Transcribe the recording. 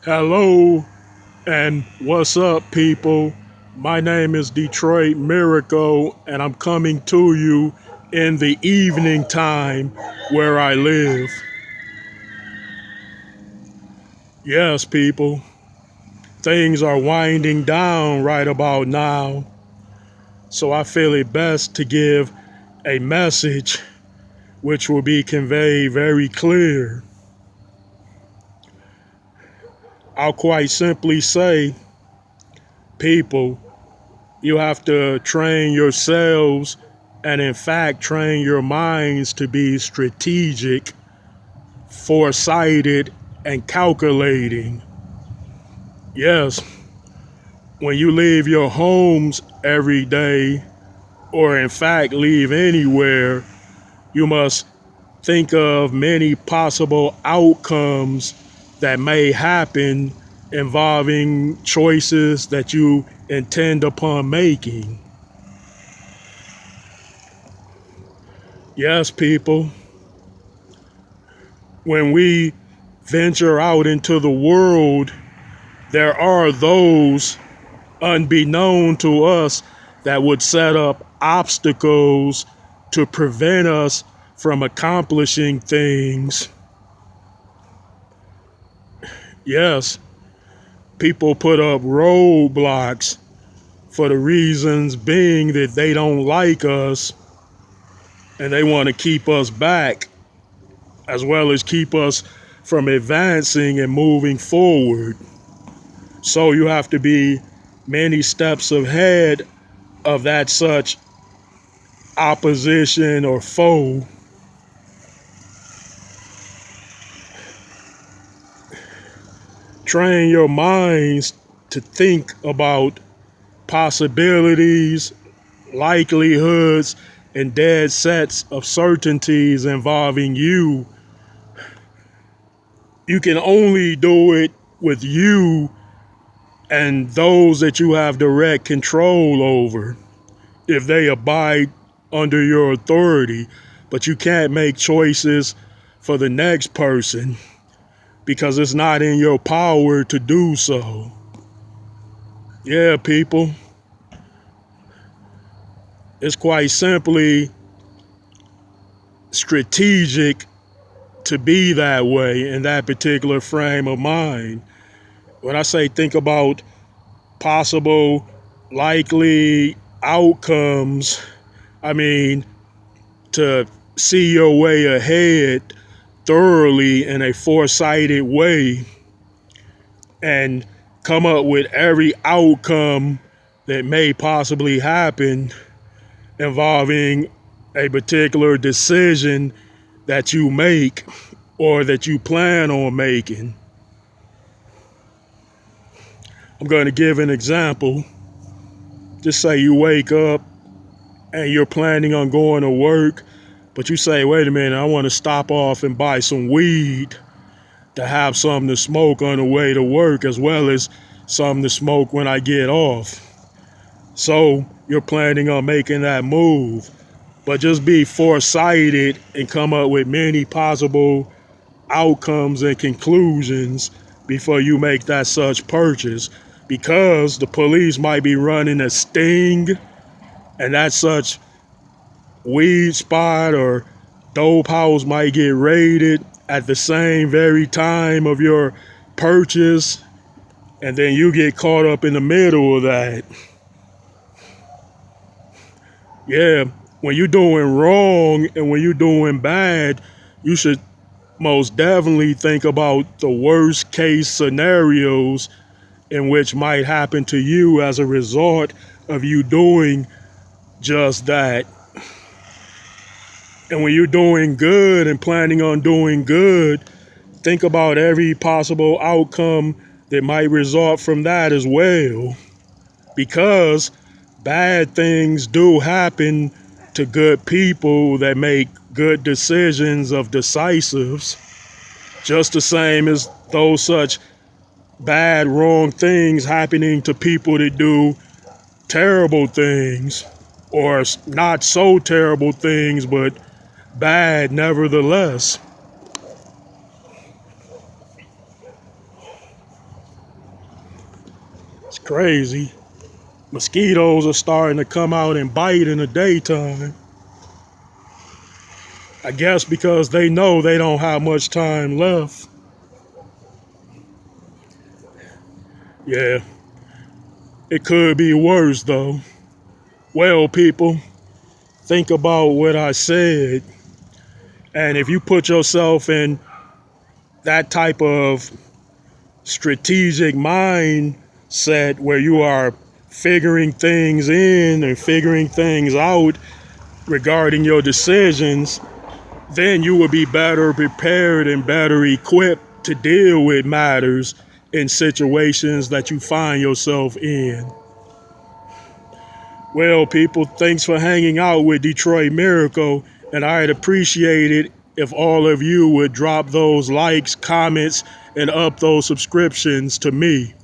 Hello and what's up, people? My name is Detroit Miracle, and I'm coming to you in the evening time where I live. Yes, people, things are winding down right about now, so I feel it best to give a message which will be conveyed very clear. I'll quite simply say, people, you have to train yourselves and, in fact, train your minds to be strategic, foresighted, and calculating. Yes, when you leave your homes every day, or in fact leave anywhere, you must think of many possible outcomes that may happen involving choices that you intend upon making. Yes, people, when we venture out into the world, there are those unbeknown to us that would set up obstacles to prevent us from accomplishing things. Yes, people put up roadblocks for the reasons being that they don't like us and they want to keep us back, as well as keep us from advancing and moving forward. So you have to be many steps ahead of that such opposition or foe. Train your minds to think about possibilities, likelihoods, and dead sets of certainties involving you. You can only do it with you and those that you have direct control over if they abide under your authority. But you can't make choices for the next person because it's not in your power to do so. Yeah, people, it's quite simply strategic to be that way in that particular frame of mind. When I say think about possible likely outcomes, I mean to see your way ahead thoroughly in a foresighted way and come up with every outcome that may possibly happen involving a particular decision that you make or that you plan on making. I'm going to give an example. Just say you wake up and you're planning on going to work, but you say, wait a minute, I want to stop off and buy some weed to have something to smoke on the way to work, as well as something to smoke when I get off. So you're planning on making that move, but just be foresighted and come up with many possible outcomes and conclusions before you make that such purchase, because the police might be running a sting and that such weed spot or dope house might get raided at the same very time of your purchase, and then you get caught up in the middle of that. Yeah, when you're doing wrong and when you're doing bad, you should most definitely think about the worst case scenarios in which might happen to you as a result of you doing just that. And when you're doing good and planning on doing good, think about every possible outcome that might result from that as well. Because bad things do happen to good people that make good decisions of decisives, just the same as those such bad, wrong things happening to people that do terrible things, or not so terrible things, but bad nevertheless. Crazy. Mosquitoes are starting to come out and bite in the daytime. I guess because they know they don't have much time left. Yeah, it could be worse though. Well, people, think about what I said. And if you put yourself in that type of strategic mindset where you are figuring things in and figuring things out regarding your decisions, then you will be better prepared and better equipped to deal with matters in situations that you find yourself in. Well, people, thanks for hanging out with Detroit Miracle, and I'd appreciate it if all of you would drop those likes, comments, and up those subscriptions to me.